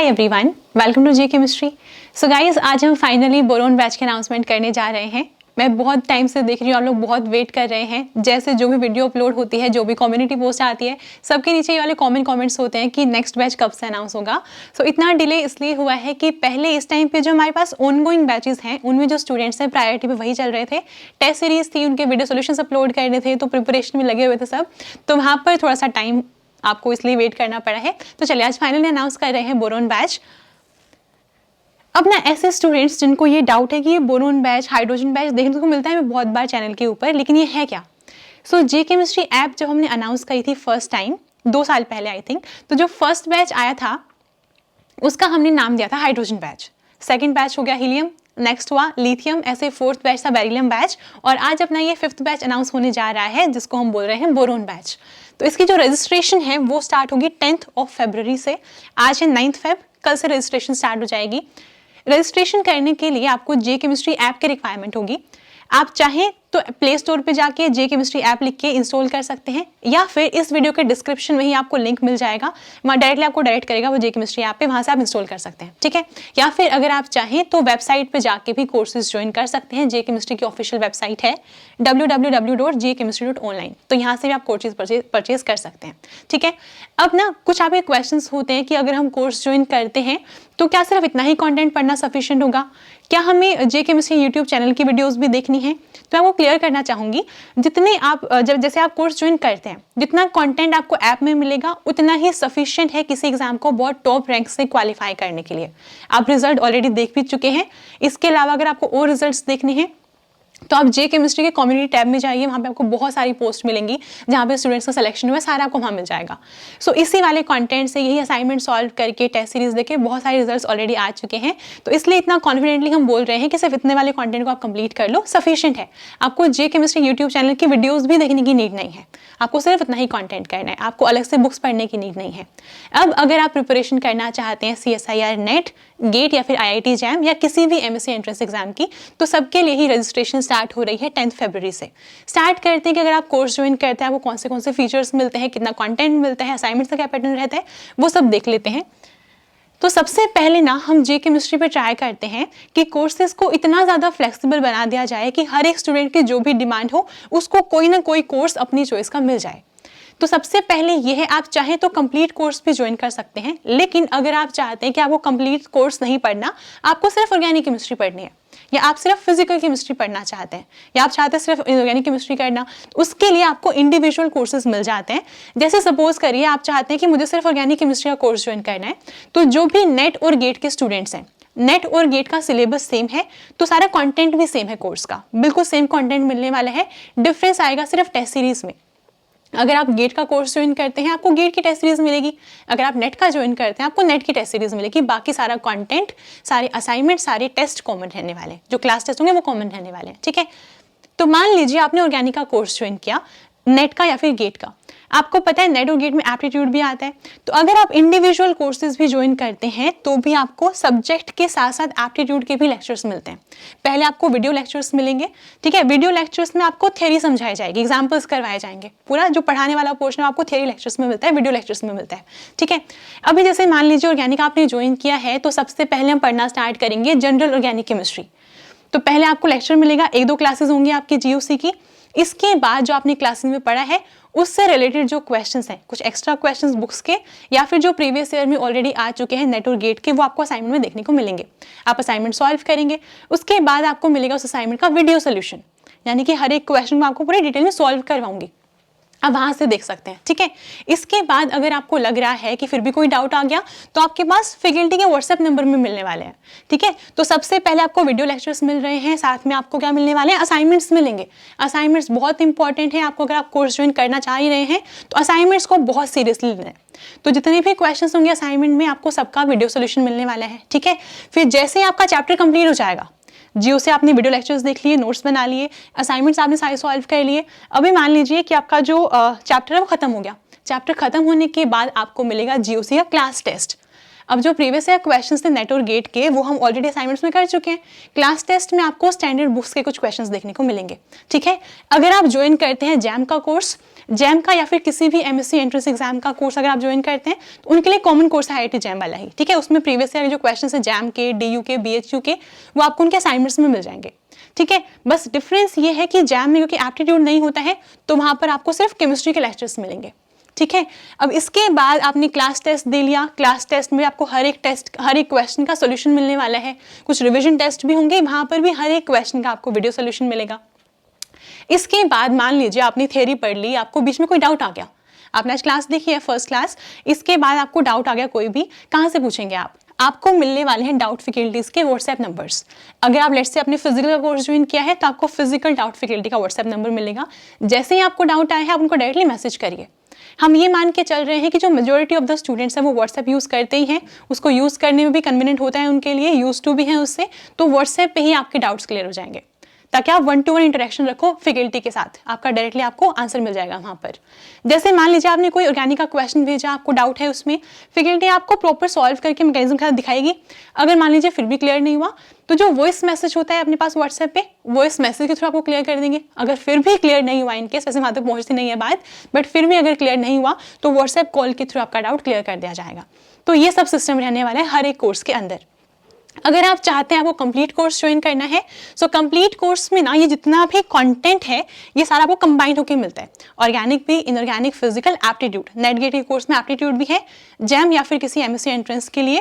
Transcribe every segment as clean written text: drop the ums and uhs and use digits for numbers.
Everyone, welcome to G chemistry. So guys, आज हम finally boron batch के announcement करने जा रहे हैं। मैं बहुत टाइम से देख रही हूँ, आप लोग बहुत वेट कर रहे हैं। जैसे जो भी वीडियो अपलोड होती है, जो भी कम्युनिटी पोस्ट आती है, सबके नीचे ये वाले कमेंट्स होते हैं कि नेक्स्ट बैच कब से अनाउंस होगा। सो इतना डिले इसलिए हुआ है कि पहले इस टाइम पे जो हमारे पास ऑनगोइंग बैचेस हैं, उनमें जो स्टूडेंट्स हैं प्रायोरिटी पे वही चल रहे थे। टेस्ट सीरीज थी, उनके वीडियो सोल्यूशन अपलोड करने थे, तो प्रिपरेशन में लगे हुए थे सब, तो वहाँ पर थोड़ा सा टाइम आपको इसलिए वेट करना पड़ा है। तो चलिए आज फाइनली अनाउंस कर रहे हैं बोरोन बैच। अब ना ऐसे स्टूडेंट्स जिनको ये डाउट है कि ये बोरोन बैच, हाइड्रोजन बैच देखने को मिलता है बहुत बार चैनल के ऊपर, लेकिन ये है क्या। सो जे केमिस्ट्री ऐप जब हमने अनाउंस करी थी फर्स्ट टाइम 2 साल पहले आई थिंक, तो जो फर्स्ट बैच आया था उसका हमने नाम दिया था हाइड्रोजन बैच। सेकेंड बैच हो गया हीलियम, नेक्स्ट हुआ लिथियम, ऐसे फोर्थ बैच था बेरिलियम बैच, और आज अपना ये 5th बैच अनाउंस होने जा रहा है जिसको हम बोल रहे हैं बोरोन बैच। तो इसकी जो रजिस्ट्रेशन है वो स्टार्ट होगी 10th ऑफ फरवरी से। आज है 9th फेब, कल से रजिस्ट्रेशन स्टार्ट हो जाएगी। रजिस्ट्रेशन करने के लिए आपको जे केमिस्ट्री ऐप की रिक्वायरमेंट होगी। आप चाहें तो प्ले स्टोर पे जाके जे केमिस्ट्री ऐप लिख के इंस्टॉल कर सकते हैं, या फिर इस वीडियो के डिस्क्रिप्शन में ही आपको लिंक मिल जाएगा, वहाँ डायरेक्टली आपको डायरेक्ट करेगा वो जे केमिस्ट्री ऐप पे, वहाँ से आप इंस्टॉल कर सकते हैं, ठीक है। या फिर अगर आप चाहें तो वेबसाइट पे जाके भी कोर्सेज ज्वाइन कर सकते हैं। जे केमिस्ट्री की ऑफिशियल वेबसाइट है www.jchemistry.online, तो यहाँ से भी आप कोर्सेज परचेज कर सकते हैं, ठीक है। अब ना कुछ आपके क्वेश्चन होते हैं कि अगर हम कोर्स ज्वाइन करते हैं तो क्या सिर्फ इतना ही कंटेंट पढ़ना सफिशिएंट होगा, क्या हमें जे केमिस्ट्री यूट्यूब चैनल की वीडियोस भी देखनी है। तो मैं वो क्लियर करना चाहूँगी, जितने आप जैसे आप कोर्स ज्वाइन करते हैं, जितना कंटेंट आपको ऐप में मिलेगा उतना ही सफिशिएंट है किसी एग्जाम को बहुत टॉप रैंक से क्वालिफाई करने के लिए। आप रिजल्ट ऑलरेडी देख भी चुके हैं। इसके अलावा अगर आपको और रिजल्ट्स देखने हैं तो आप जे केमिस्ट्री के कम्युनिटी टैब में जाइए, वहाँ पे आपको बहुत सारी पोस्ट मिलेंगी जहाँ पे स्टूडेंट्स का सिलेक्शन हुआ है, सारा आपको वहाँ मिल जाएगा। सो इसी वाले कंटेंट से यही असाइनमेंट सॉल्व करके टेस्ट सीरीज देके बहुत सारे रिजल्ट्स ऑलरेडी आ चुके हैं। तो इसलिए इतना कॉन्फिडेंटली हम बोल रहे हैं कि सिर्फ इतने वाले कंटेंट को आप कंप्लीट कर लो, सफिशिएंट है। आपको जे केमिस्ट्री यूट्यूब चैनल की वीडियोज़ भी देखने की नीड नहीं है, आपको सिर्फ इतना ही कॉन्टेंट करना है, आपको अलग से बुक्स पढ़ने की नीड नहीं है। अब अगर आप प्रिपरेशन करना चाहते हैं CSIR नेट, गेट या फिर IIT जैम या किसी भी MSc एंट्रेंस एग्जाम की, तो सबके लिए ही रजिस्ट्रेशन स्टार्ट हो रही है 10 फरवरी से। स्टार्ट करते हैं कि अगर आप कोर्स ज्वाइन करते हैं, आपको कौन से फीचर्स मिलते हैं, कितना कंटेंट मिलता है, असाइनमेंट्स का क्या पैटर्न रहता है, वो सब देख लेते हैं। तो सबसे पहले ना हम जे केमिस्ट्री पे ट्राई करते हैं कि कोर्सेज को इतना ज़्यादा फ्लेक्सिबल बना दिया जाए कि हर एक स्टूडेंट की जो भी डिमांड हो उसको कोई ना कोई कोर्स अपनी चॉइस का मिल जाए। तो सबसे पहले ये है, आप चाहें तो कंप्लीट कोर्स भी ज्वाइन कर सकते हैं, लेकिन अगर आप चाहते हैं कि आपको कंप्लीट कोर्स नहीं पढ़ना, आपको सिर्फ ऑर्गेनिक केमिस्ट्री पढ़नी है, या आप सिर्फ फिजिकल केमिस्ट्री पढ़ना चाहते हैं, या आप चाहते हैं सिर्फ ऑर्गेनिक केमिस्ट्री करना, तो उसके लिए आपको इंडिविजुअल कोर्सेज मिल जाते हैं। जैसे सपोज करिए आप चाहते हैं कि मुझे सिर्फ ऑर्गेनिक केमिस्ट्री का कोर्स ज्वाइन करना है, तो जो भी नेट और गेट के स्टूडेंट्स हैं, नेट और गेट का सिलेबस सेम है, तो सारा कंटेंट भी सेम है, कोर्स का बिल्कुल सेम कंटेंट मिलने वाला है। डिफरेंस आएगा सिर्फ टेस्ट सीरीज में। अगर आप गेट का कोर्स ज्वाइन करते हैं, आपको गेट की टेस्ट सीरीज मिलेगी, अगर आप नेट का ज्वाइन करते हैं, आपको नेट की टेस्ट सीरीज मिलेगी। बाकी सारा कंटेंट, सारे असाइनमेंट, सारे टेस्ट कॉमन रहने वाले हैं, जो क्लास टेस्ट होंगे वो कॉमन रहने वाले हैं, ठीक है। तो मान लीजिए आपने ऑर्गेनिक का कोर्स ज्वाइन किया, नेट का या फिर गेट का, आपको पता है नेट और गेट में एप्टीट्यूड भी आता है, तो अगर आप इंडिविजुअल कोर्सेज भी ज्वाइन करते हैं तो भी आपको सब्जेक्ट के साथ साथ एप्टीट्यूड के भी लेक्चर्स मिलते हैं। पहले आपको वीडियो लेक्चर्स मिलेंगे, ठीक है। वीडियो लेक्चर्स में आपको थ्योरी समझाई जाएगी, एग्जाम्पल्स करवाए जाएंगे, पूरा जो पढ़ाने वाला पोर्शन आपको थ्योरी लेक्चर्स में मिलता है, वीडियो लेक्चर्स में मिलता है, ठीक है। अभी जैसे मान लीजिए ऑर्गेनिक आपने ज्वाइन किया है, तो सबसे पहले हम पढ़ना स्टार्ट करेंगे जनरल ऑर्गेनिक केमिस्ट्री। तो पहले आपको लेक्चर मिलेगा, 1-2 क्लासेस होंगी आपकी GOC की। इसके बाद जो आपने क्लासेस में पढ़ा है उससे रिलेटेड जो क्वेश्चंस हैं, कुछ एक्स्ट्रा क्वेश्चंस बुक्स के या फिर जो प्रीवियस ईयर में ऑलरेडी आ चुके हैं नेट और गेट के, वो आपको असाइनमेंट में देखने को मिलेंगे। आप असाइनमेंट सॉल्व करेंगे, उसके बाद आपको मिलेगा उस असाइनमेंट का वीडियो सोल्यूशन, यानी कि हर एक क्वेश्चन में आपको पूरी डिटेल में सॉल्व करवाऊंगी, आप वहां से देख सकते हैं, ठीक है। इसके बाद अगर आपको लग रहा है कि फिर भी कोई डाउट आ गया, तो आपके पास फैकल्टी के WhatsApp नंबर में मिलने वाले हैं, ठीक है। तो सबसे पहले आपको वीडियो लेक्चर्स मिल रहे हैं, साथ में आपको क्या मिलने वाले हैं, असाइनमेंट्स मिलेंगे। असाइनमेंट्स बहुत इंपॉर्टेंट है आपको, अगर आप कोर्स ज्वाइन करना चाह ही रहे हैं तो असाइनमेंट्स को बहुत सीरियसली लेना है। तो जितने भी क्वेश्चंस होंगे असाइनमेंट में, आपको सबका वीडियो सोल्यूशन मिलने वाला है, ठीक है। फिर जैसे ही आपका चैप्टर कंप्लीट हो जाएगा, जियो से आपने वीडियो लेक्चर्स देख लिए, नोट्स बना लिए, असाइनमेंट्स आपने सारे सॉल्व कर लिए, अभी मान लीजिए कि आपका जो चैप्टर है वो खत्म हो गया। चैप्टर खत्म होने के बाद आपको मिलेगा GOC का क्लास टेस्ट। अब जो प्रीवियस ईयर क्वेश्चंस थे नेट और गेट के, वो हम ऑलरेडी असाइनमेंट्स में कर चुके हैं। क्लास टेस्ट में आपको स्टैंडर्ड बुक्स के कुछ क्वेश्चंस देखने को मिलेंगे, ठीक है। अगर आप ज्वाइन करते हैं जैम का कोर्स, जैम का या फिर किसी भी MSc एंट्रेंस एग्जाम का कोर्स अगर आप ज्वाइन करते हैं, तो उनके लिए कॉमन कोर्स है IIT जैम वाला ही, ठीक है। उसमें प्रीवियस ईयर जो क्वेश्चन है जैम के, DU के, BHU के, वो आपको उनके असाइनमेंट्स में मिल जाएंगे, ठीक है। बस डिफरेंस ये है कि जैम में क्योंकि एप्टीट्यूड नहीं होता है, तो वहां पर आपको सिर्फ केमिस्ट्री के लेक्चर्स मिलेंगे, ठीक है। अब इसके बाद आपने क्लास टेस्ट दे लिया, क्लास टेस्ट में आपको हर एक क्वेश्चन का सोल्यूशन मिलने वाला है। कुछ रिवीजन टेस्ट भी होंगे, वहां पर भी हर एक क्वेश्चन का आपको वीडियो सोल्यूशन मिलेगा। इसके बाद मान लीजिए आपने थ्योरी पढ़ ली, आपको बीच में कोई डाउट आ गया, आपने आज क्लास देखी है फर्स्ट क्लास, इसके बाद आपको डाउट आ गया कोई भी, कहाँ से पूछेंगे आप? आपको मिलने वाले हैं डाउट फैकल्टीज के WhatsApp नंबर्स। अगर आप लेट्स से अपने फिजिकल कोर्स ज्वाइन किया है, तो आपको फिजिकल डाउट फैकल्टी का WhatsApp नंबर मिलेगा। जैसे ही आपको डाउट आया है, आप उनको डायरेक्टली मैसेज करिए। हम ये मान के चल रहे हैं कि जो मेजोरिटी ऑफ द स्टूडेंट्स हैं वो WhatsApp यूज़ करते ही हैं, उसको यूज़ करने में भी कन्वीनियंट होता है उनके लिए, यूज टू भी हैं उससे, तो WhatsApp पे ही आपके डाउट्स क्लियर हो जाएंगे, ताकि आप 1-to-1 इंटरेक्शन रखो फैकल्टी के साथ, आपका डायरेक्टली आपको आंसर मिल जाएगा वहाँ पर। जैसे मान लीजिए आपने कोई ऑर्गेनिक का क्वेश्चन भेजा, आपको डाउट है उसमें, फैकल्टी आपको प्रॉपर सॉल्व करके मैकेनिज्म के साथ दिखाएगी। अगर मान लीजिए फिर भी क्लियर नहीं हुआ, तो जो वॉइस मैसेज होता है अपने पास WhatsApp पे, वॉइस मैसेज के थ्रू आपको क्लियर कर देंगे। अगर फिर भी क्लियर नहीं हुआ, इनकेस वैसे वहाँ तक पहुँचती नहीं है बात, बट फिर भी अगर क्लियर नहीं हुआ, तो WhatsApp कॉल के थ्रू आपका डाउट क्लियर कर दिया जाएगा। तो ये सब सिस्टम रहने वाला है हर एक कोर्स के अंदर। अगर आप चाहते हैं आपको कंप्लीट कोर्स ज्वाइन करना है, सो कंप्लीट कोर्स में ना ये जितना भी कंटेंट है ये सारा आपको कंबाइन होकर मिलता है। ऑर्गेनिक भी, inorganic, physical, aptitude. NET GATE के कोर्स में एप्टीट्यूड भी है, जैम या फिर किसी MSc एंट्रेंस के लिए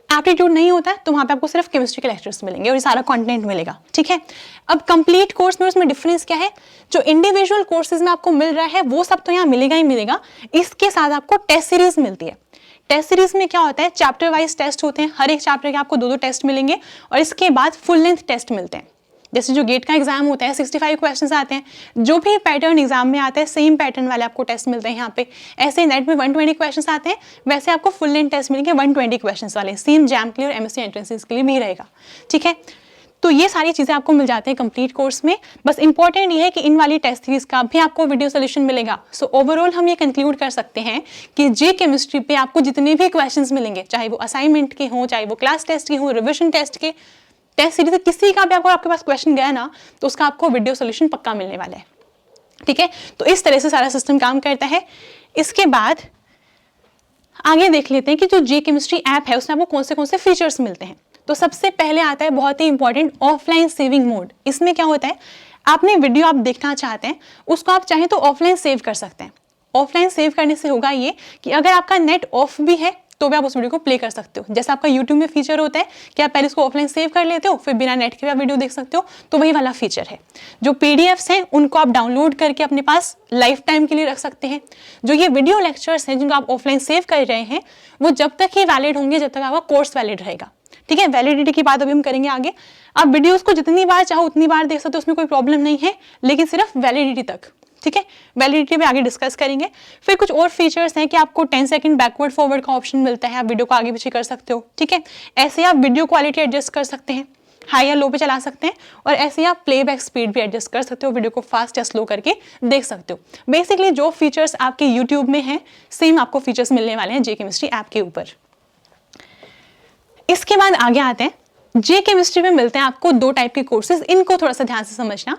एप्टीट्यूड नहीं होता है, तो वहाँ पे आपको सिर्फ केमिस्ट्री के लेक्चर्स मिलेंगे और ये सारा कंटेंट मिलेगा, ठीक है। अब कंप्लीट कोर्स में उसमें डिफरेंस क्या है, जो इंडिविजुअल कोर्सेज में आपको मिल रहा है वो सब तो यहाँ मिलेगा ही मिलेगा, इसके साथ आपको टेस्ट सीरीज मिलती है। टेस्ट सीरीज में क्या होता है, चैप्टर वाइज टेस्ट होते हैं, हर एक चैप्टर के आपको 2-2 टेस्ट मिलेंगे और इसके बाद फुल लेंथ टेस्ट मिलते हैं। जैसे जो गेट का एग्जाम होता है 65 क्वेश्चंस आते हैं, जो भी पैटर्न एग्जाम में आता है सेम पैटर्न वाले आपको टेस्ट मिलते हैं यहाँ पे। ऐसे नेट में 120 क्वेश्चंस आते हैं, वैसे आपको फुल लेंथ टेस्ट मिलेंगे 120 क्वेश्चंस वाले, सेम जैम के लिए और एमएससी एंट्रेंसेस के लिए भी रहेगा। ठीक है, तो ये सारी चीज़ें आपको मिल जाती हैं कंप्लीट कोर्स में। बस इंपॉर्टेंट ये है कि इन वाली टेस्ट सीरीज का भी आपको वीडियो सोल्यूशन मिलेगा। सो ओवरऑल हम ये कंक्लूड कर सकते हैं कि जे केमिस्ट्री पे आपको जितने भी क्वेश्चंस मिलेंगे, चाहे वो असाइनमेंट के हों, चाहे वो क्लास टेस्ट के हों, रिविजन टेस्ट के, टेस्ट सीरीज से किसी का भी आपके पास क्वेश्चन गया ना, तो उसका आपको वीडियो सोल्यूशन पक्का मिलने वाला है। ठीक है, तो इस तरह से सारा सिस्टम काम करता है। इसके बाद आगे देख लेते हैं कि जो जे केमिस्ट्री ऐप है उसमें आपको कौन से फीचर्स मिलते हैं। तो सबसे पहले आता है बहुत ही इंपॉर्टेंट ऑफलाइन सेविंग मोड। इसमें क्या होता है, आपने वीडियो आप देखना चाहते हैं, उसको आप चाहें तो ऑफलाइन सेव कर सकते हैं। ऑफलाइन सेव करने से होगा ये कि अगर आपका नेट ऑफ भी है तो भी आप उस वीडियो को प्ले कर सकते हो। जैसा आपका यूट्यूब में फीचर होता है कि आप पहले इसको ऑफलाइन सेव कर लेते हो, फिर बिना नेट के भी आप वीडियो देख सकते हो, तो वही वाला फीचर है। जो पीडीएफ्स हैं उनको आप डाउनलोड करके अपने पास लाइफ टाइम के लिए रख सकते हैं। जो ये वीडियो लेक्चर्स हैं जिनको आप ऑफलाइन सेव कर रहे हैं, वो जब तक ही वैलिड होंगे जब तक आपका कोर्स वैलिड रहेगा। ठीक है, वैलिडिटी की बात अभी हम करेंगे आगे। आप वीडियोस को जितनी बार चाहो उतनी बार देख सकते हो, उसमें कोई प्रॉब्लम नहीं है, लेकिन सिर्फ वैलिडिटी तक। ठीक है, वैलिडिटी पे आगे डिस्कस करेंगे। फिर कुछ और फीचर्स हैं कि आपको 10 सेकंड बैकवर्ड फॉरवर्ड का ऑप्शन मिलता है, आप वीडियो को आगे पीछे कर सकते हो। ठीक है, ऐसे आप वीडियो क्वालिटी एडजस्ट कर सकते हैं, हाई या लो पे चला सकते हैं, और ऐसे आप प्लेबैक स्पीड भी एडजस्ट कर सकते हो, वीडियो को फास्ट या स्लो करके देख सकते हो। बेसिकली जो फीचर्स आपके यूट्यूब में हैं सेम आपको फीचर्स मिलने वाले हैं जे केमिस्ट्री ऐप के ऊपर। इसके बाद आगे आते हैं, जे केमिस्ट्री में मिलते हैं आपको 2 टाइप के कोर्सेज। इनको थोड़ा सा ध्यान से समझना।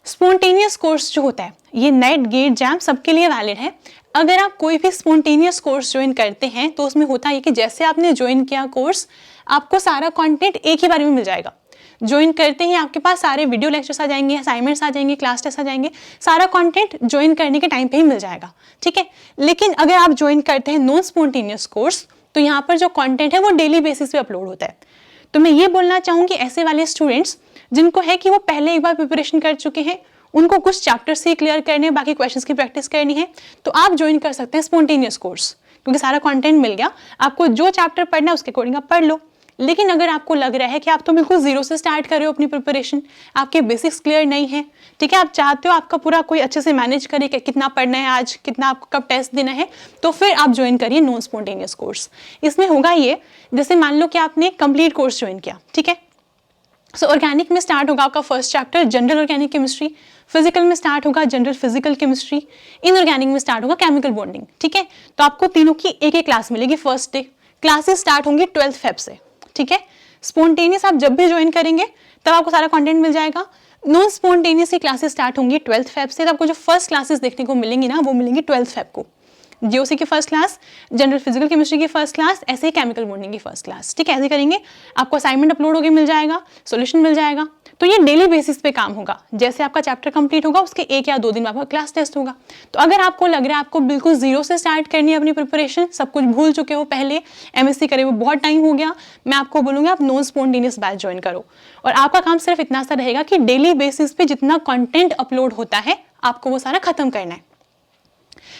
स्पॉन्टेनियस कोर्स जो होता है ये नेट गेट जैम सबके लिए वैलिड है। अगर आप कोई भी स्पॉन्टेनियस कोर्स ज्वाइन करते हैं तो उसमें होता है कि जैसे आपने ज्वाइन किया कोर्स, आपको सारा कंटेंट एक ही बार में मिल जाएगा। ज्वाइन करते ही आपके पास सारे वीडियो लेक्चर्स आ जाएंगे, असाइनमेंट्स आ जाएंगे, क्लास टेस्ट आ जाएंगे, सारा कंटेंट ज्वाइन करने के टाइम पे ही मिल जाएगा। ठीक है, लेकिन अगर आप ज्वाइन करते हैं नॉन स्पॉन्टेनियस कोर्स, तो यहाँ पर जो कंटेंट है वो डेली बेसिस पे अपलोड होता है। तो मैं ये बोलना चाहूँगी ऐसे वाले स्टूडेंट्स जिनको है कि वो पहले एक बार प्रिपरेशन कर चुके हैं, उनको कुछ चैप्टर से क्लियर करने, बाकी क्वेश्चंस की प्रैक्टिस करनी है, तो आप ज्वाइन कर सकते हैं स्पॉन्टेनियस कोर्स, क्योंकि सारा कंटेंट मिल गया। आपको जो चैप्टर पढ़ना है उसके अकॉर्डिंग आप पढ़ लो। लेकिन अगर आपको लग रहा है कि आप तो बिल्कुल जीरो से स्टार्ट कर रहे हो अपनी प्रिपरेशन, आपके बेसिक्स क्लियर नहीं है, ठीक है, आप चाहते हो आपका पूरा कोई अच्छे से मैनेज करे कि कितना पढ़ना है आज, कितना आपको कब टेस्ट देना है, तो फिर आप ज्वाइन करिए नॉन स्पॉन्टेनियस कोर्स। इसमें होगा ये, जैसे मान लो कि आपने कंप्लीट कोर्स ज्वाइन किया, ठीक है, सो ऑर्गेनिक में स्टार्ट होगा आपका first chapter general organic chemistry, physical में स्टार्ट होगा जनरल फिजिकल केमिस्ट्री, इनऑर्गेनिक में स्टार्ट होगा केमिकल बॉन्डिंग। ठीक है, तो आपको तीनों की एक एक क्लास मिलेगी फर्स्ट डे। क्लासेस स्टार्ट होंगी 12 फेब से। ठीक है, स्पॉन्टेनियस आप जब भी ज्वाइन करेंगे तब आपको सारा कंटेंट मिल जाएगा। नॉन स्पॉन्टेनियस की क्लासेस स्टार्ट होंगी 12 फेब से। तो आपको जो फर्स्ट क्लासेस देखने को मिलेंगी ना, वो मिलेंगी 12 फेब को। जीओसी की first class, general physical chemistry की फर्स्ट क्लास, ऐसे ही केमिकल बॉन्डिंग की फर्स्ट क्लास। ठीक है, ऐसे करेंगे, आपको असाइनमेंट अपलोड होकर मिल जाएगा, सॉल्यूशन मिल जाएगा। तो ये डेली बेसिस पे काम होगा। जैसे आपका चैप्टर कंप्लीट होगा उसके 1 या 2 दिन बाद आपका क्लास टेस्ट होगा। तो अगर आपको लग रहा है आपको बिल्कुल जीरो से स्टार्ट करनी है अपनी प्रिपरेशन, सब कुछ भूल चुके हो, पहले एमएससी करे हुए बहुत टाइम हो गया, मैं आपको बोलूँगी आप नॉन स्पॉन्टेनियस बैच ज्वाइन करो। और आपका काम सिर्फ इतना सा रहेगा कि डेली बेसिस पे जितना कंटेंट अपलोड होता है आपको वो सारा खत्म करना है।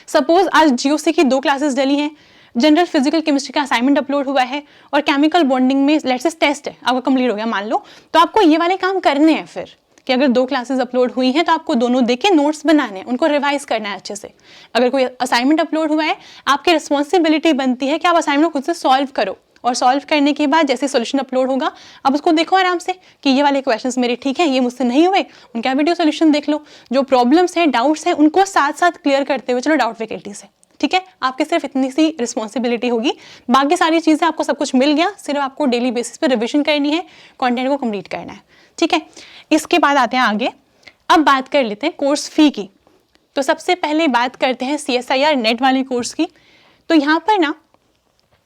सपोज आज जीओसी की 2 क्लासेस डली हैं, जनरल फिजिकल केमिस्ट्री का असाइनमेंट अपलोड हुआ है और केमिकल बॉन्डिंग में लेट्स से टेस्ट है आपका कंप्लीट हो गया मान लो, तो आपको ये वाले काम करने हैं फिर कि अगर 2 क्लासेस अपलोड हुई हैं तो आपको दोनों देख के नोट्स बनाने हैं, उनको रिवाइज करना है अच्छे से। अगर कोई असाइनमेंट अपलोड हुआ है, आपकी रिस्पॉन्सिबिलिटी बनती है कि आप असाइनमेंट खुद से सॉल्व करो, और सॉल्व करने के बाद जैसे सॉल्यूशन अपलोड होगा अब उसको देखो आराम से कि ये वाले क्वेश्चंस मेरे ठीक हैं, ये मुझसे नहीं हुए, उनका वीडियो सॉल्यूशन देख लो। जो प्रॉब्लम्स हैं, डाउट्स हैं, उनको साथ साथ क्लियर करते हुए चलो डाउट फैकल्टी से। ठीक है, आपके सिर्फ इतनी सी रिस्पॉन्सिबिलिटी होगी, बाकी सारी चीज़ें आपको सब कुछ मिल गया, सिर्फ आपको डेली बेसिस पे रिविजन करनी है, कंटेंट को कंप्लीट करना है। ठीक है, इसके बाद आते हैं आगे। अब बात कर लेते हैं कोर्स फी की। तो सबसे पहले बात करते हैं CSIR नेट वाले कोर्स की। तो यहाँ पर ना,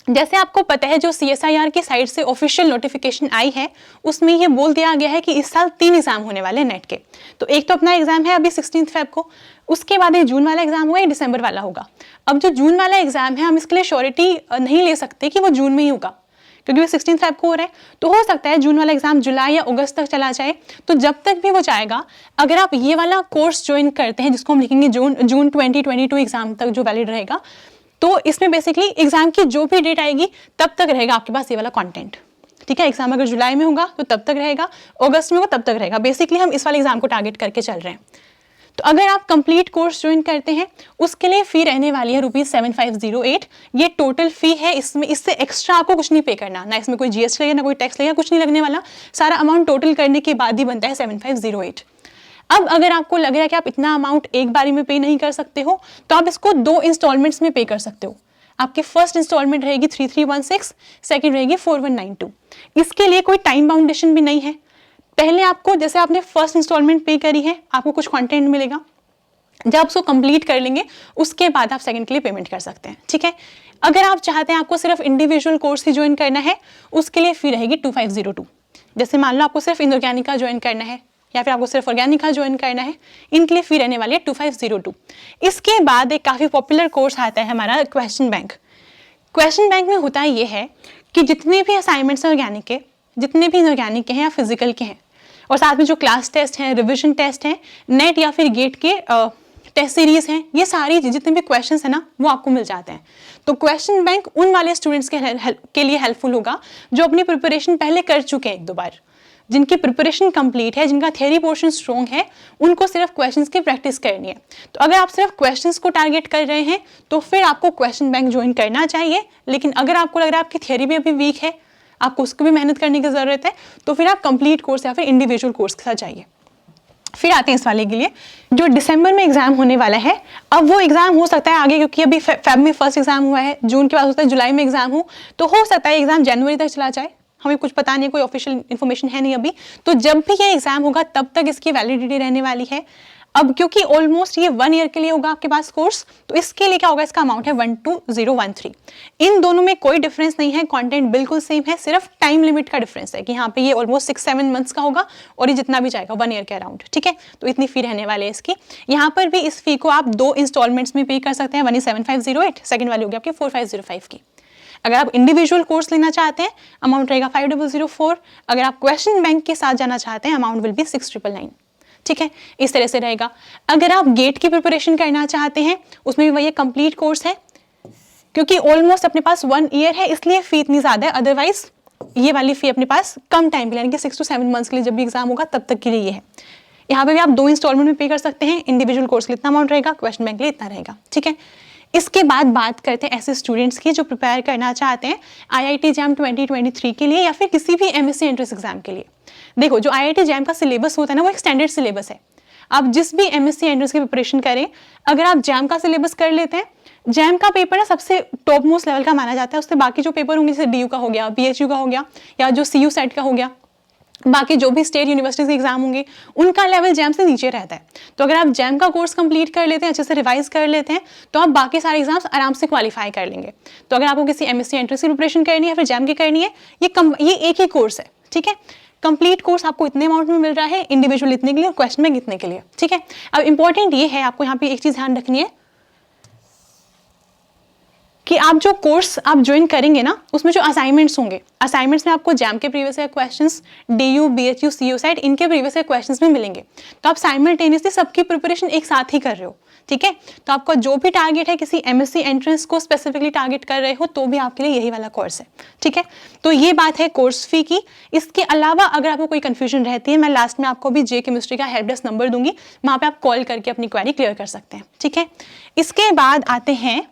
जैसे आपको पता है जो CSIR की साइड से ऑफिशियल नोटिफिकेशन आई है उसमें ये बोल दिया गया है कि इस साल 3 एग्जाम होने वाले हैं नेट के। तो एक तो अपना एग्जाम है अभी 16 फेब को, उसके बाद ये जून वाला एग्जाम होगा, ये दिसंबर वाला होगा। अब जो जून वाला एग्जाम है हम इसके लिए श्योरिटी नहीं ले सकते कि वो जून में ही होगा, क्योंकि वो 16 फेब को हो रहा है। तो हो सकता है जून वाला एग्जाम जुलाई या अगस्त तक चला जाए। तो जब तक भी वो जाएगा, अगर आप ये वाला कोर्स ज्वाइन करते हैं जिसको हम लिखेंगे जून 2022 एग्जाम तक जो वैलिड रहेगा, तो इसमें बेसिकली एग्जाम की जो भी डेट आएगी तब तक रहेगा आपके पास ये वाला कंटेंट। ठीक है। एग्जाम अगर जुलाई में होगा तो तब तक रहेगा, अगस्त में होगा तब तक रहेगा। बेसिकली हम इस वाले एग्जाम को टारगेट करके चल रहे हैं। तो अगर आप कंप्लीट कोर्स ज्वाइन करते हैं उसके लिए फ़ी रहने वाली है ₹7508। ये टोटल फ़ी है, इसमें इससे एक्स्ट्रा आपको कुछ नहीं पे करना, ना इसमें कोई जीएसटी लगेगा, ना कोई टैक्स लगेगा, कुछ नहीं लगने वाला। सारा अमाउंट टोटल करने के बाद ही बनता है 7508। अब अगर आपको लग रहा है कि आप इतना अमाउंट एक बारी में पे नहीं कर सकते हो तो आप इसको 2 इंस्टॉलमेंट्स में पे कर सकते हो। आपकी फर्स्ट इंस्टॉलमेंट रहेगी 3316, सेकंड रहेगी 4192। इसके लिए कोई टाइम बाउंडेशन भी नहीं है। पहले आपको, जैसे आपने फर्स्ट इंस्टॉलमेंट पे करी है, आपको कुछ कंटेंट मिलेगा, जब आप उसको कंप्लीट कर लेंगे उसके बाद आप सेकंड के लिए पेमेंट कर सकते हैं। ठीक है। अगर आप चाहते हैं आपको सिर्फ इंडिविजुअल कोर्स ही ज्वाइन करना है, उसके लिए फी रहेगी 2502। जैसे मान लो आपको सिर्फ इनऑर्गेनिक का ज्वाइन करना है या फिर आपको सिर्फ ऑर्गेनिक का ज्वाइन करना है, इनके लिए फी रहने वाली है 2502। इसके बाद एक काफ़ी पॉपुलर कोर्स आता है हमारा क्वेश्चन बैंक। क्वेश्चन बैंक में होता ये है कि जितने भी असाइनमेंट्स हैं ऑर्गेनिक के, जितने भी इनऑर्गेनिक के हैं या फिजिकल के हैं, और साथ में जो क्लास टेस्ट हैं, रिविजन टेस्ट हैं, नेट या फिर गेट के टेस्ट सीरीज हैं, ये सारी जितने भी क्वेश्चंस हैं ना वो आपको मिल जाते हैं। तो क्वेश्चन बैंक उन वाले स्टूडेंट्स के लिए हेल्पफुल होगा जो अपनी प्रिपरेशन पहले कर चुके हैं एक दो बार, जिनकी प्रिपरेशन कंप्लीट है, जिनका थ्योरी पोर्शन स्ट्रॉन्ग है, उनको सिर्फ क्वेश्चंस की प्रैक्टिस करनी है। तो अगर आप सिर्फ क्वेश्चंस को टारगेट कर रहे हैं तो फिर आपको क्वेश्चन बैंक ज्वाइन करना चाहिए। लेकिन अगर आपको लग रहा है आपकी थ्योरी भी अभी वीक है, आपको उसको भी मेहनत करने की ज़रूरत है, तो फिर आप कंप्लीट कोर्स या फिर इंडिविजुअल कोर्स के साथ जाइए। फिर आते हैं इस वाले के लिए जो दिसंबर में एग्जाम होने वाला है। अब वो एग्जाम हो सकता है आगे, क्योंकि अभी फेब में फर्स्ट एग्जाम हुआ है, जून के बाद हो सकता है जुलाई में एग्जाम हो, तो हो सकता है एग्जाम जनवरी तक चला जाए। हमें कुछ पता नहीं, कोई ऑफिशियल इन्फॉर्मेशन है नहीं अभी। तो जब भी ये एग्जाम होगा तब तक इसकी वैलिडिटी रहने वाली है। अब क्योंकि ऑलमोस्ट ये 1 ईयर के लिए होगा आपके पास कोर्स, तो इसके लिए क्या होगा, इसका अमाउंट है 12013। इन दोनों में कोई डिफरेंस नहीं है, कंटेंट बिल्कुल सेम है, सिर्फ टाइम लिमिट का डिफरेंस है कि यहाँ पे ये ऑलमोस्ट 6-7 मंथ्स का होगा और ये जितना भी जाएगा 1 ईयर के अराउंड। ठीक है। तो इतनी फी रहने वाली है इसकी। यहाँ पर भी इस फी को आप 2 इंस्टॉलमेंट्स में पे कर सकते हैं। 1 is 7508, सेकंड वाली होगी आपकी 4505 की। अगर आप इंडिविजुअल कोर्स लेना चाहते हैं अमाउंट रहेगा 5004। अगर आप क्वेश्चन बैंक के साथ जाना चाहते हैं अमाउंट विल बी 6999। ठीक है, इस तरह से रहेगा। अगर आप गेट की प्रिपरेशन करना चाहते हैं उसमें भी वही कंप्लीट कोर्स है, क्योंकि ऑलमोस्ट अपने पास 1 ईयर है इसलिए फी इतनी ज़्यादा है। अदरवाइज ये वाली फी अपने पास कम टाइम के लिए, यानी कि 6 to 7 मंथ्स के लिए, जब भी एग्जाम होगा तब तक के लिए ये है। यहाँ पे भी आप 2 इंस्टॉलमेंट में पे कर सकते हैं। इंडिविजुअल कोर्स के लिए इतना अमाउंट रहेगा, क्वेश्चन बैंक के लिए इतना रहेगा। ठीक है। इसके बाद बात करते हैं ऐसे स्टूडेंट्स की जो प्रिपेयर करना चाहते हैं IIT JAM 2023 के लिए या फिर किसी भी MSc एंट्रेंस एग्जाम के लिए। देखो, जो IIT JAM का सिलेबस होता है ना वो एक स्टैंडर्ड सिलेबस है। आप जिस भी MSc एंट्रेंस की प्रिपरेशन करें, अगर आप JAM का सिलेबस कर लेते हैं, JAM का पेपर ना सबसे टॉप मोस्ट लेवल का माना जाता है। उससे बाकी जो पेपर होंगे जैसे DU का हो गया, BHU का हो गया, या जो CU सेट का हो गया, बाकी जो भी स्टेट यूनिवर्सिटीज के एग्जाम होंगे उनका लेवल JAM से नीचे रहता है। तो अगर आप JAM का कोर्स कंप्लीट कर लेते हैं, अच्छे से रिवाइज कर लेते हैं, तो आप बाकी सारे एग्जाम्स आराम से क्वालिफाई कर लेंगे। तो अगर आपको किसी MSc एंट्रेंस की प्रिपरेशन करनी है फिर JAM की करनी है, ये एक ही कोर्स है। ठीक है। कंप्लीट कोर्स आपको इतने अमाउंट में मिल रहा है, इंडिविजुअल इतने के लिए और क्वेश्चन बैंक इतने के लिए। ठीक है। अब इंपॉर्टेंट ये है, आपको यहाँ पे एक चीज ध्यान रखनी है कि आप जो कोर्स आप ज्वाइन करेंगे ना उसमें जो असाइनमेंट्स होंगे, असाइनमेंट्स में आपको JAM के previous year questions, DU, BHU, CU set इनके प्रीवियस ईयर क्वेश्चंस भी मिलेंगे। तो आप साइमल्टेनियसली सबकी प्रिपरेशन एक साथ ही कर रहे हो। ठीक है। तो आपका जो भी टारगेट है, किसी MSc एंट्रेंस को स्पेसिफिकली टारगेट कर रहे हो तो भी आपके लिए यही वाला कोर्स है। ठीक है। तो ये बात है कोर्स फी की। इसके अलावा अगर आपको कोई कंफ्यूजन रहती है, मैं लास्ट में आपको भी J केमिस्ट्री का हेल्प डेस्क नंबर दूंगी, वहाँ पे आप कॉल करके अपनी क्वेरी क्लियर कर सकते हैं। ठीक है। इसके बाद आते हैं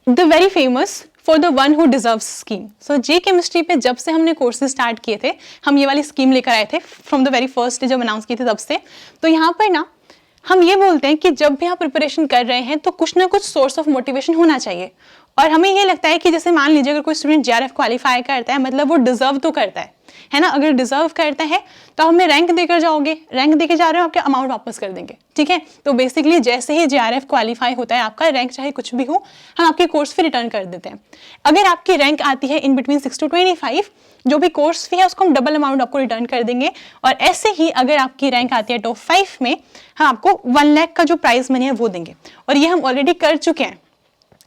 the very famous for the one who deserves scheme. So J chemistry पे जब से हमने कोर्सेज स्टार्ट किए थे, हम ये वाली स्कीम लेकर आए थे from the very first day जब अनाउंस किए थे तब से। तो यहाँ पर ना हम ये बोलते हैं कि जब भी आप प्रिपरेशन कर रहे हैं तो कुछ ना कुछ सोर्स ऑफ मोटिवेशन होना चाहिए। और हमें ये लगता है कि जैसे मान लीजिए अगर कोई स्टूडेंट JRF क्वालिफाई करता है, मतलब वो डिजर्व तो करता है ना। अगर डिजर्व करता है तो हमें रैंक देकर जाओगे, रैंक देके जा रहे हो, आपके अमाउंट वापस कर देंगे। ठीक है। तो बेसिकली जैसे ही JRF क्वालिफाई होता है आपका, रैंक चाहे कुछ भी हो, हम आपके कोर्स फी रिटर्न कर देते हैं। अगर आपकी रैंक आती है इन बिटवीन 6 to 25, जो भी कोर्स फी है उसको हम डबल अमाउंट आपको रिटर्न कर देंगे। और ऐसे ही अगर आपकी रैंक आती है टॉप 5 में, हम आपको 1 लाख का जो प्राइज मनी है वो देंगे। और ये हम ऑलरेडी कर चुके हैं।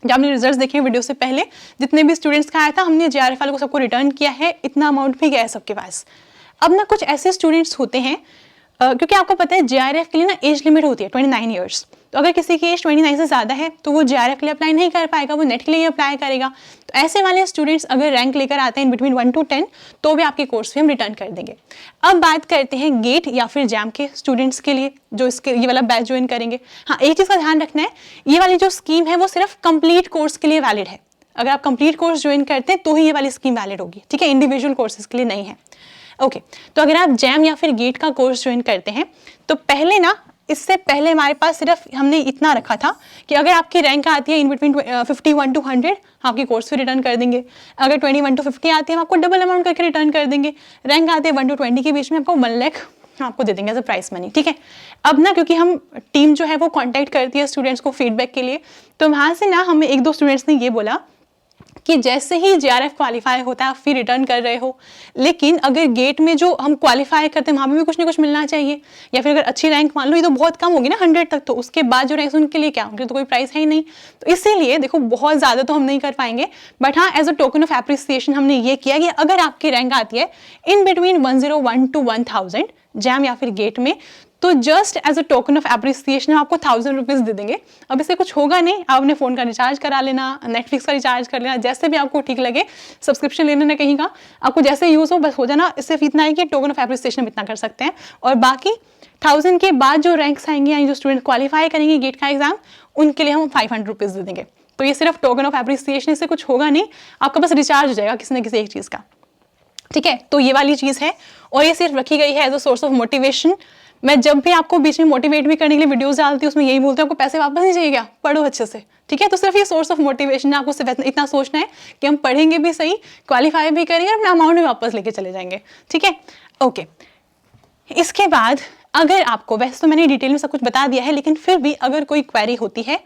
जब हमने रिजल्ट्स देखे वीडियो से पहले, जितने भी स्टूडेंट्स का आया था हमने JRF वालों को सबको रिटर्न किया है, इतना अमाउंट भी गया है सबके पास। अब ना कुछ ऐसे स्टूडेंट्स होते हैं, क्योंकि आपको पता है JRF के लिए ना एज लिमिट होती है 29 ईयर्स। तो अगर किसी की एज 29 से ज़्यादा है तो वो JRF के लिए अप्लाई नहीं कर पाएगा, वो नेट के लिए अप्लाई करेगा। तो ऐसे वाले स्टूडेंट्स अगर रैंक लेकर आते हैं इन बिटवीन 1 to 10 तो भी आपके कोर्स फी हम रिटर्न कर देंगे। अब बात करते हैं गेट या फिर जैम के स्टूडेंट्स के लिए जो इसके ये वाला बैच ज्वाइन करेंगे। हाँ, एक चीज़ का ध्यान रखना है, ये वाली जो स्कीम है वो सिर्फ कंप्लीट कोर्स के लिए वैलिड है। अगर आप कंप्लीट कोर्स ज्वाइन करते हैं तो ही ये वाली स्कीम वैलिड होगी, ठीक है, इंडिविजुअल कोर्सेज के लिए नहीं है। ओके, तो अगर आप जैम या फिर गेट का कोर्स ज्वाइन करते हैं तो पहले ना, इससे पहले हमारे पास सिर्फ हमने इतना रखा था कि अगर आपकी रैंक आती है इन बिटवीन 51 to 100 आपकी कोर्स फी रिटर्न कर देंगे। अगर 21 to 50 आती है हम आपको डबल अमाउंट करके रिटर्न कर देंगे। रैंक आते हैं 1 to 20 के बीच में आपको 1 लाख आपको दे देंगे एज अ प्राइस मनी, ठीक है। अब ना क्योंकि हम टीम जो है वो कॉन्टैक्ट करती है स्टूडेंट्स को फीडबैक के लिए, तो वहाँ से ना हमें 1-2 स्टूडेंट्स ने ये बोला कि जैसे ही JRF क्वालिफाई होता है आप फी रिटर्न कर रहे हो, लेकिन अगर गेट में जो हम क्वालिफाई करते हैं वहाँ पे भी कुछ ना कुछ मिलना चाहिए, या फिर अगर अच्छी रैंक मान लो, ये तो बहुत कम होगी ना 100 तक, तो उसके बाद जो रैंक उनके लिए क्या, उनके लिए तो कोई प्राइस है ही नहीं। तो इसीलिए देखो बहुत ज़्यादा तो हम नहीं कर पाएंगे, बट हाँ as a token of appreciation हमने ये किया कि अगर आपकी रैंक आती है इन बिटवीन 101 to 1000 जैम या फिर गेट में, तो just as a token of appreciation हम आपको 1000 रुपीज़ दे देंगे। अब इससे कुछ होगा नहीं, आप अपने फ़ोन का रिचार्ज करा लेना, नेटफ्लिक्स का रिचार्ज कर लेना, जैसे भी आपको ठीक लगे, सब्सक्रिप्शन लेना ना कहीं का, आपको जैसे यूज़ हो बस हो जाना। इससे इतना है कि टोकन ऑफ एप्रिसिएशन इतना कर सकते हैं, और बाकी 1000 के बाद जो रैंक्स आएंगे यानी जो स्टूडेंट क्वालिफाई करेंगे गेट का एग्जाम, उनके लिए हम 500 रुपीज़ दे देंगे। तो ये सिर्फ टोकन ऑफ एप्रिसिएशन, से कुछ होगा नहीं, आपका बस रिचार्ज हो जाएगा किसी न किसी एक चीज़ का, ठीक है। तो ये वाली चीज़ है, और ये सिर्फ रखी गई है as a source of motivation. मैं जब भी आपको बीच में मोटिवेट भी करने के लिए वीडियोस डालती हूँ उसमें यही बोलती हूँ आपको पैसे वापस नहीं चाहिए क्या, पढ़ो अच्छे से, ठीक है। तो सिर्फ ये सोर्स ऑफ मोटिवेशन है, आपको सिर्फ इतना सोचना है कि हम पढ़ेंगे भी सही, क्वालिफाई भी करेंगे और अपना अमाउंट भी वापस लेके चले जाएंगे, ठीक है। ओके, इसके बाद अगर आपको, वैसे तो मैंने डिटेल में सब कुछ बता दिया है, लेकिन फिर भी अगर कोई क्वेरी होती है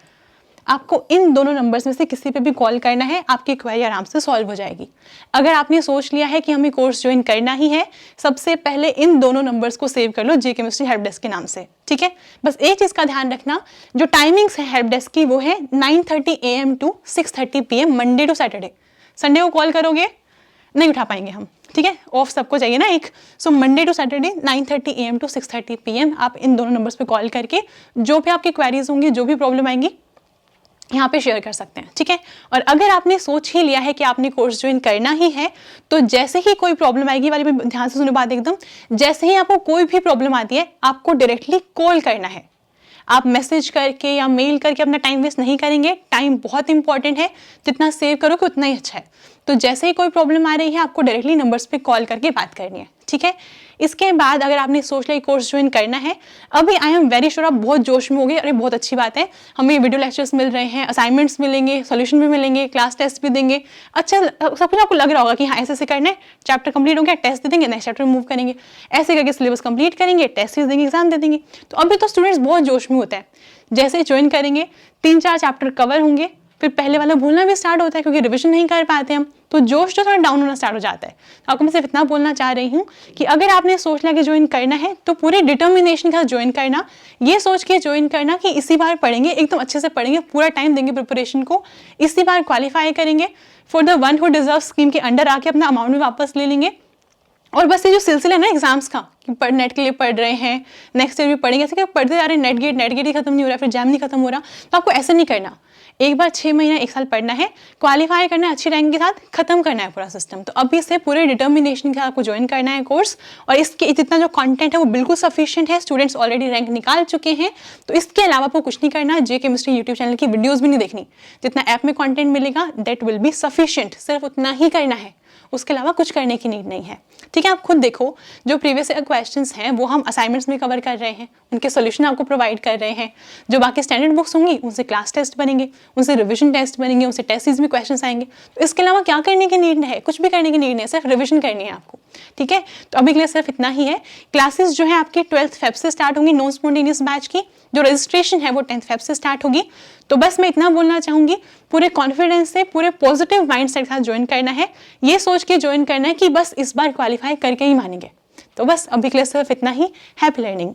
आपको इन दोनों नंबर्स में से किसी पे भी कॉल करना है, आपकी क्वेरी आराम से सॉल्व हो जाएगी। अगर आपने सोच लिया है कि हमें कोर्स ज्वाइन करना ही है, सबसे पहले इन दोनों नंबर्स को सेव कर लो जे केमिस्ट्री हेल्प डेस्क के नाम से, ठीक है। बस एक चीज़ का ध्यान रखना, जो टाइमिंग्स है हेल्प डेस्क की वो है 9:30 AM to 6:30 PM Monday to Saturday. Sunday को कॉल करोगे नहीं उठा पाएंगे हम, ठीक है, ऑफ सबको चाहिए ना एक। So Monday to Saturday 9:30 AM to 6:30 PM आप इन दोनों नंबर्स पे कॉल करके जो भी आपकी क्वेरीज होंगी, जो भी प्रॉब्लम आएंगी, यहाँ पे शेयर कर सकते हैं, ठीक है। और अगर आपने सोच ही लिया है कि आपने कोर्स ज्वाइन करना ही है, तो जैसे ही कोई प्रॉब्लम आएगी, वाली में ध्यान से सुनो बात एकदम, जैसे ही आपको कोई भी प्रॉब्लम आती है आपको डायरेक्टली कॉल करना है। आप मैसेज करके या मेल करके अपना टाइम वेस्ट नहीं करेंगे, टाइम बहुत इंपॉर्टेंट है, जितना सेव करोगे उतना ही अच्छा है। तो जैसे ही कोई प्रॉब्लम आ रही है आपको डायरेक्टली नंबर्स पे कॉल करके बात करनी है, ठीक है। इसके बाद अगर आपने सोच लिया कोर्स ज्वाइन करना है, अभी आई एम वेरी श्योर आप बहुत जोश में होगे, अरे बहुत अच्छी बात है, हमें वीडियो लेक्चर्स मिल रहे हैं, असाइनमेंट्स मिलेंगे, सॉल्यूशन भी मिलेंगे, क्लास टेस्ट भी देंगे, अच्छा सब कुछ आपको लग रहा होगा कि हाँ ऐसे करना है, चैप्टर कंप्लीट हो गया, टेस्ट दे देंगे, नेक्स्ट चैप्टर मूव करेंगे, ऐसे करके सिलेबस कंप्लीट करेंगे, टेस्ट देंगे, एग्जाम दे देंगे। तो अभी तो स्टूडेंट्स बहुत जोश में होता है, जैसे ज्वाइन करेंगे 3-4 चैप्टर कवर होंगे, फिर पहले वाला भूलना भी स्टार्ट होता है क्योंकि रिविजन नहीं कर पाते हम, तो जोश जो थोड़ा डाउन होना स्टार्ट हो जाता है। तो आपको मैं सिर्फ इतना बोलना चाह रही हूँ कि अगर आपने सोच लिया कि ज्वाइन करना है तो पूरे डिटर्मिनेशन के साथ ज्वाइन करना, ये सोच के ज्वाइन करना कि इसी बार पढ़ेंगे, एकदम अच्छे से पढ़ेंगे, पूरा टाइम देंगे प्रिपरेशन को, इसी बार क्वालिफाई करेंगे, for the one who deserve scheme के अंडर आके अपना अमाउंट भी वापस ले लेंगे। और बस ये जो सिलसिला है ना एग्जाम्स का कि नेट के लिए पढ़ रहे हैं, नेक्स्ट ईयर भी पढ़ेंगे, ऐसे क्या पढ़ते जा रहे हैं, नेट गेट ही खत्म नहीं हो रहा, फिर जैम नहीं खत्म हो रहा, तो आपको ऐसे नहीं करना। एक बार 6 महीना 1 साल पढ़ना है, क्वालिफाई करना है अच्छी रैंक के साथ, खत्म करना है पूरा सिस्टम। तो अभी से पूरे डिटर्मिनेशन के साथ आपको ज्वाइन करना है कोर्स, और इसके जितना जो कंटेंट है वो बिल्कुल सफिशिएंट है, स्टूडेंट्स ऑलरेडी रैंक निकाल चुके हैं। तो इसके अलावा आपको कुछ नहीं करना, जे केमिस्ट्री यूट्यूब चैनल की वीडियोज़ भी नहीं देखनी, जितना ऐप में कॉन्टेंट मिलेगा दैट विल बी सफिशिएंट, सिर्फ उतना ही करना है, उसके अलावा कुछ करने की नीड नहीं है, ठीक है। आप खुद देखो जो प्रीवियस क्वेश्चंस हैं वो हम असाइनमेंट्स में कवर कर रहे हैं, उनके सॉल्यूशन आपको प्रोवाइड कर रहे हैं, जो बाकी स्टैंडर्ड बुक्स होंगी उनसे क्लास टेस्ट बनेंगे, उनसे रिविजन टेस्ट बनेंगे, उनसे टेस्ट सीरीज में क्वेश्चंस आएंगे। तो इसके अलावा क्या करने की नीड है, कुछ भी करने की नीड नहीं है, सिर्फ रिविजन करनी है आपको, ठीक है। तो अभी के लिए सिर्फ इतना ही है। क्लासेस जो है आपकी 12 फेब से स्टार्ट होंगी, नॉन स्पॉन्टेनियस बैच की, जो रजिस्ट्रेशन है वो 10 फेब से स्टार्ट होगी। तो बस मैं इतना बोलना चाहूँगी, पूरे कॉन्फिडेंस से, पूरे पॉजिटिव माइंडसेट के साथ ज्वाइन करना है, ये सोच के ज्वाइन करना है कि बस इस बार क्वालिफाई करके ही मानेंगे। तो बस अभी के लिए सिर्फ इतना ही। Happy learning.